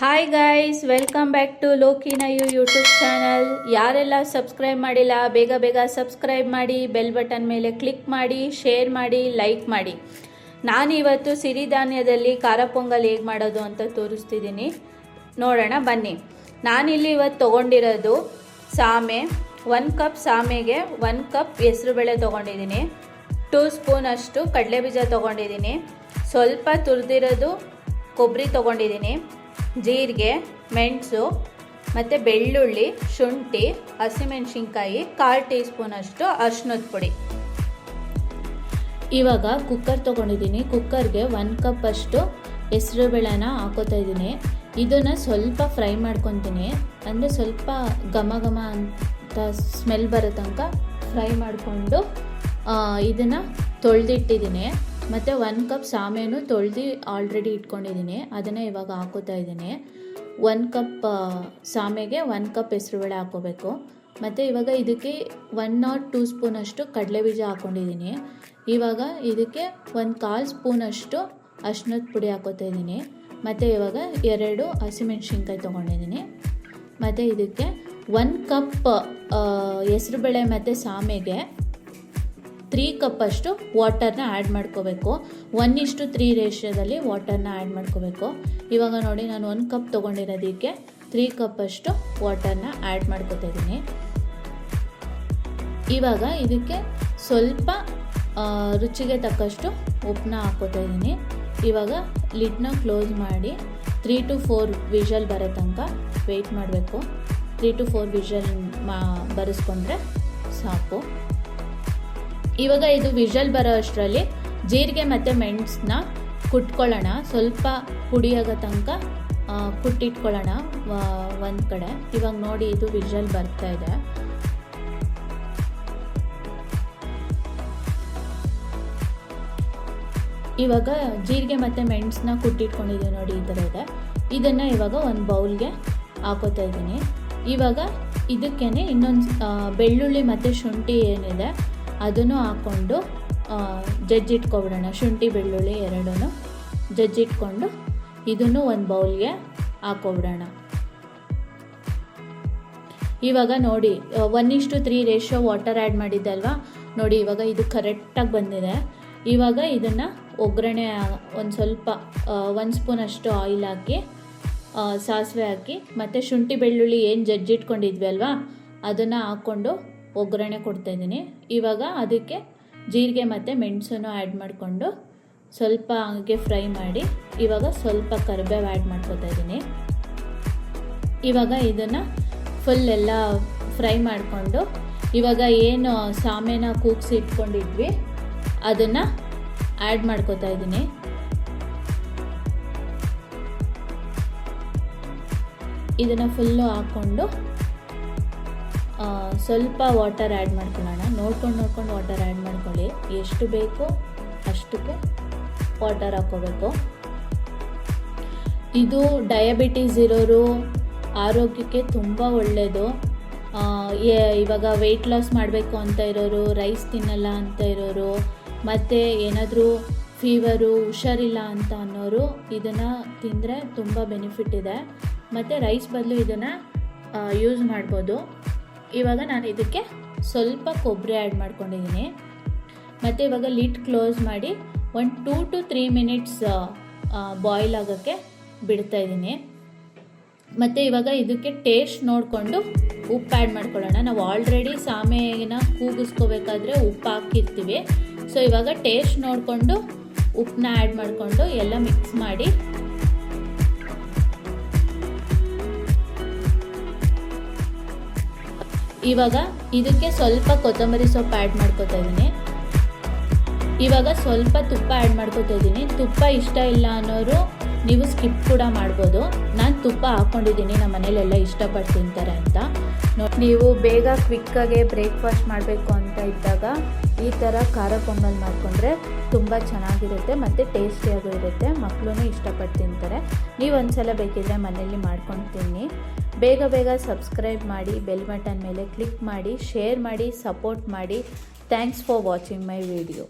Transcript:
Hi guys, welcome back to ಲೋಕಿನಯು YouTube channel. ಯಾರೆಲ್ಲ subscribe ಮಾಡಿಲ್ಲ ಬೇಗ ಬೇಗ ಸಬ್ಸ್ಕ್ರೈಬ್ ಮಾಡಿ, ಬೆಲ್ ಬಟನ್ ಮೇಲೆ ಕ್ಲಿಕ್ ಮಾಡಿ, ಶೇರ್ ಮಾಡಿ, ಲೈಕ್ ಮಾಡಿ. ನಾನಿವತ್ತು ಸಿರಿಧಾನ್ಯದಲ್ಲಿ ಖಾರ ಪೊಂಗಲ್ ಹೇಗೆ ಮಾಡೋದು ಅಂತ ತೋರಿಸ್ತಿದ್ದೀನಿ, ನೋಡೋಣ ಬನ್ನಿ. ನಾನಿಲ್ಲಿ ಇವತ್ತು ತೊಗೊಂಡಿರೋದು ಸಾಮೆ. 1 ಕಪ್ ಸಾಮೆಗೆ 1 ಕಪ್ ಹೆಸರುಬೇಳೆ ತೊಗೊಂಡಿದ್ದೀನಿ. 2 ಸ್ಪೂನ್ ಅಷ್ಟು ಕಡಲೆಬೀಜ ತೊಗೊಂಡಿದ್ದೀನಿ. ಸ್ವಲ್ಪ ತುರಿದಿರೋದು ಕೊಬ್ಬರಿ ತೊಗೊಂಡಿದ್ದೀನಿ. ಜೀರಿಗೆ, ಮೆಣಸು ಮತ್ತು ಬೆಳ್ಳುಳ್ಳಿ, ಶುಂಠಿ, ಹಸಿಮೆಣಸಿನ್ಕಾಯಿ, 1/4 ಟೀ ಸ್ಪೂನ್ ಅಷ್ಟು ಅರಿಶಿನದ ಪುಡಿ. ಇವಾಗ ಕುಕ್ಕರ್ ತೊಗೊಂಡಿದ್ದೀನಿ. ಕುಕ್ಕರ್ಗೆ 1 ಕಪ್ ಅಷ್ಟು ಹೆಸರುಬೇಳೆನ ಹಾಕೋತಾ ಇದ್ದೀನಿ. ಇದನ್ನು ಸ್ವಲ್ಪ ಫ್ರೈ ಮಾಡ್ಕೊತೀನಿ, ಅಂದರೆ ಸ್ವಲ್ಪ ಘಮ ಘಮ ಅಂತ ಸ್ಮೆಲ್ ಬರೋ ತನಕ ಫ್ರೈ ಮಾಡಿಕೊಂಡು ಇದನ್ನು ತೊಳೆದಿಟ್ಟಿದ್ದೀನಿ. ಮತ್ತು 1 ಕಪ್ ಸಾಮೆನೂ ತೊಳೆದು ಆಲ್ರೆಡಿ ಇಟ್ಕೊಂಡಿದ್ದೀನಿ, ಅದನ್ನು ಇವಾಗ ಹಾಕೋತಾ ಇದ್ದೀನಿ. 1 ಕಪ್ ಸಾಮೆಗೆ 1 ಕಪ್ ಹೆಸರುಬೇಳೆ ಹಾಕೋಬೇಕು. ಮತ್ತು ಇವಾಗ ಇದಕ್ಕೆ 1 or 2 ಸ್ಪೂನ್ ಅಷ್ಟು ಕಡಲೆಬೀಜ ಹಾಕ್ಕೊಂಡಿದ್ದೀನಿ. ಇವಾಗ ಇದಕ್ಕೆ 1/4 ಸ್ಪೂನ್ ಅಷ್ಟು ಅರಿಶಿನದ ಪುಡಿ ಹಾಕೋತಾ ಇದ್ದೀನಿ. ಮತ್ತು ಇವಾಗ 2 ಹಸಿಮೆಣಸಿನ್ಕಾಯಿ ತೊಗೊಂಡಿದ್ದೀನಿ. ಮತ್ತು ಇದಕ್ಕೆ 1 ಕಪ್ ಹೆಸರುಬೇಳೆ ಮತ್ತು ಸಾಮೆಗೆ 3 ಕಪ್ ಅಷ್ಟು ವಾಟರ್ನ ಆ್ಯಡ್ ಮಾಡ್ಕೋಬೇಕು. 1:3 ರೇಷಿಯೋದಲ್ಲಿ ವಾಟರ್ನ ಆ್ಯಡ್ ಮಾಡ್ಕೋಬೇಕು. ಇವಾಗ ನೋಡಿ, ನಾನು 1 ಕಪ್ ತೊಗೊಂಡಿರೋದಕ್ಕೆ 3 ಕಪ್ ಅಷ್ಟು ವಾಟರ್ನ ಆ್ಯಡ್ ಮಾಡ್ಕೋತಾ ಇದ್ದೀನಿ. ಇವಾಗ ಇದಕ್ಕೆ ಸ್ವಲ್ಪ ರುಚಿಗೆ ತಕ್ಕಷ್ಟು ಉಪ್ಪನ್ನ ಹಾಕೋತಾ ಇದ್ದೀನಿ. ಇವಾಗ ಲಿಡ್ನ ಕ್ಲೋಸ್ ಮಾಡಿ 3 to 4 ವಿಷಲ್ ಬರೋ ತನಕ ವೆಯ್ಟ್ ಮಾಡಬೇಕು. 3 to 4 ವಿಷಲ್ ಬರೆಸ್ಕೊಂಡ್ರೆ ಸಾಕು. ಇವಾಗ ಇದು ವಿಷಲ್ ಬರೋ ಅಷ್ಟರಲ್ಲಿ ಜೀರಿಗೆ ಮತ್ತು ಮೆಣಸನ್ನ ಕುಟ್ಕೊಳ್ಳೋಣ. ಸ್ವಲ್ಪ ಪುಡಿಯಾಗೋ ತನಕ ಕುಟ್ಟಿಟ್ಕೊಳ್ಳೋಣ ಒಂದು ಕಡೆ. ಇವಾಗ ನೋಡಿ, ಇದು ವಿಷಲ್ ಬರ್ತಾ ಇದೆ. ಇವಾಗ ಜೀರಿಗೆ ಮತ್ತು ಮೆಣಸನ್ನ ಕುಟ್ಟಿಟ್ಕೊಂಡಿದ್ದೀವಿ ನೋಡಿ, ಈ ಥರ ಇದೆ. ಇದನ್ನು ಇವಾಗ ಒಂದು ಬೌಲ್ಗೆ ಹಾಕೋತಾ ಇದ್ದೀನಿ. ಇವಾಗ ಇದಕ್ಕೇನೆ ಇನ್ನೊಂದು ಬೆಳ್ಳುಳ್ಳಿ ಮತ್ತು ಶುಂಠಿ ಏನಿದೆ ಅದನ್ನು ಹಾಕ್ಕೊಂಡು ಜಜ್ಜಿಟ್ಕೊಬಿಡೋಣ. ಶುಂಠಿ ಬೆಳ್ಳುಳ್ಳಿ ಎರಡೂ ಜಜ್ಜಿಟ್ಕೊಂಡು ಇದನ್ನು ಒಂದು ಬೌಲ್ಗೆ ಹಾಕ್ಕೊಬಿಡೋಣ. ಇವಾಗ ನೋಡಿ, 1:3 ರೇಷಿಯೋ ವಾಟರ್ ಆ್ಯಡ್ ಮಾಡಿದ್ದಲ್ವಾ, ನೋಡಿ ಇವಾಗ ಇದು ಕರೆಕ್ಟಾಗಿ ಬಂದಿದೆ. ಇವಾಗ ಇದನ್ನು ಒಗ್ಗರಣೆ ಒಂದು ಸ್ವಲ್ಪ 1 ಸ್ಪೂನ್ ಅಷ್ಟು ಆಯಿಲ್ ಹಾಕಿ, ಸಾಸಿವೆ ಹಾಕಿ, ಮತ್ತು ಶುಂಠಿ ಬೆಳ್ಳುಳ್ಳಿ ಏನು ಜಜ್ಜಿಟ್ಕೊಂಡಿದ್ವಿ ಅಲ್ವಾ ಅದನ್ನು ಹಾಕ್ಕೊಂಡು ಒಗ್ಗರಣೆ ಕೊಡ್ತಾಯಿದ್ದೀನಿ. ಇವಾಗ ಅದಕ್ಕೆ ಜೀರಿಗೆ ಮತ್ತು ಮೆಣಸನ್ನು ಆ್ಯಡ್ ಮಾಡಿಕೊಂಡು ಸ್ವಲ್ಪ ಹಾಗೆ ಫ್ರೈ ಮಾಡಿ, ಇವಾಗ ಸ್ವಲ್ಪ ಕರಿಬೇವು ಆ್ಯಡ್ ಮಾಡ್ಕೊತಾ ಇದ್ದೀನಿ. ಇವಾಗ ಇದನ್ನು ಫುಲ್ ಎಲ್ಲ ಫ್ರೈ ಮಾಡಿಕೊಂಡು, ಇವಾಗ ಏನು ಸಾಮೆನ ಕೂಗಿಸಿ ಇಟ್ಕೊಂಡಿದ್ವಿ ಅದನ್ನು ಆ್ಯಡ್ ಮಾಡ್ಕೊತಾ ಇದ್ದೀನಿ. ಇದನ್ನು ಫುಲ್ಲು ಹಾಕ್ಕೊಂಡು ಸ್ವಲ್ಪ ವಾಟರ್ ಆ್ಯಡ್ ಮಾಡ್ಕೊಳ್ಳೋಣ. ನೋಡ್ಕೊಂಡು ವಾಟರ್ ಆ್ಯಡ್ ಮಾಡ್ಕೊಳ್ಳಿ. ಎಷ್ಟು ಬೇಕೋ ಅಷ್ಟಕ್ಕೆ ವಾಟರ್ ಹಾಕ್ಕೋಬೇಕು. ಇದು ಡಯಾಬಿಟೀಸ್ ಇರೋರು ಆರೋಗ್ಯಕ್ಕೆ ತುಂಬ ಒಳ್ಳೆಯದು. ಇವಾಗ ವೆಯ್ಟ್ ಲಾಸ್ ಮಾಡಬೇಕು ಅಂತ ಇರೋರು, ರೈಸ್ ತಿನ್ನಲ್ಲ ಅಂತ ಇರೋರು, ಮತ್ತು ಏನಾದರೂ ಫೀವರು, ಹುಷಾರಿಲ್ಲ ಅಂತ ಅನ್ನೋರು ಇದನ್ನು ತಿಂದರೆ ತುಂಬ ಬೆನಿಫಿಟ್ ಇದೆ. ಮತ್ತು ರೈಸ್ ಬದಲು ಇದನ್ನು ಯೂಸ್ ಮಾಡ್ಬೋದು. ಇವಾಗ ನಾನು ಇದಕ್ಕೆ ಸ್ವಲ್ಪ ಕೊಬ್ಬರಿ ಆ್ಯಡ್ ಮಾಡ್ಕೊಂಡಿದ್ದೀನಿ. ಮತ್ತು ಇವಾಗ ಲಿಡ್ ಕ್ಲೋಸ್ ಮಾಡಿ 2 to 3 ಮಿನಿಟ್ಸ್ ಬಾಯ್ಲ್ ಆಗೋಕ್ಕೆ ಬಿಡ್ತಾಯಿದ್ದೀನಿ. ಮತ್ತು ಇವಾಗ ಇದಕ್ಕೆ ಟೇಸ್ಟ್ ನೋಡಿಕೊಂಡು ಉಪ್ಪು ಆ್ಯಡ್ ಮಾಡ್ಕೊಳ್ಳೋಣ. ನಾವು ಆಲ್ರೆಡಿ ಸಾಮೆನ ಕೂಗಿಸ್ಕೋಬೇಕಾದ್ರೆ ಉಪ್ಪು ಹಾಕಿರ್ತೀವಿ. ಸೊ ಇವಾಗ ಟೇಸ್ಟ್ ನೋಡಿಕೊಂಡು ಉಪ್ಪನ್ನ ಆ್ಯಡ್ ಮಾಡಿಕೊಂಡು ಎಲ್ಲ ಮಿಕ್ಸ್ ಮಾಡಿ, ಇವಾಗ ಇದಕ್ಕೆ ಸ್ವಲ್ಪ ಕೊತ್ತಂಬರಿ ಸೊಪ್ಪು ಆ್ಯಡ್ ಮಾಡ್ಕೊತಾ ಇದ್ದೀನಿ. ಇವಾಗ ಸ್ವಲ್ಪ ತುಪ್ಪ ಆ್ಯಡ್ ಮಾಡ್ಕೊತಾ ಇದ್ದೀನಿ. ತುಪ್ಪ ಇಷ್ಟ ಇಲ್ಲ ಅನ್ನೋರು ನೀವು ಸ್ಕಿಪ್ ಕೂಡ ಮಾಡ್ಬೋದು. ನಾನು ತುಪ್ಪ ಹಾಕ್ಕೊಂಡಿದ್ದೀನಿ, ನಮ್ಮ ಮನೇಲೆಲ್ಲ ಇಷ್ಟಪಟ್ಟು ತಿಂತಾರೆ ಅಂತ. ನೀವು ಬೇಗ ಕ್ವಿಕ್ಕಾಗೆ ಬ್ರೇಕ್ಫಾಸ್ಟ್ ಮಾಡಬೇಕು ಅಂತ ಇದ್ದಾಗ ಈ ಥರ ಖಾರ ಪೊಂಗಲ್ ಮಾಡಿಕೊಂಡ್ರೆ ತುಂಬ ಚೆನ್ನಾಗಿರುತ್ತೆ ಮತ್ತು ಟೇಸ್ಟಿಯಾಗೂ ಇರುತ್ತೆ. ಮಕ್ಕಳೂ ಇಷ್ಟಪಟ್ಟು ತಿಂತಾರೆ. ನೀವು ಒಂದ್ಸಲ ಬೇಕಿದ್ರೆ ಮನೆಯಲ್ಲಿ ಮಾಡ್ಕೊಂಡು ತಿನ್ನಿ. ಬೇಗ ಬೇಗ ಸಬ್ಸ್ಕ್ರೈಬ್ ಮಾಡಿ, ಬೆಲ್ ಬಟನ್ ಮೇಲೆ ಕ್ಲಿಕ್ ಮಾಡಿ, ಶೇರ್ ಮಾಡಿ, ಸಪೋರ್ಟ್ ಮಾಡಿ. Thanks for watching my video.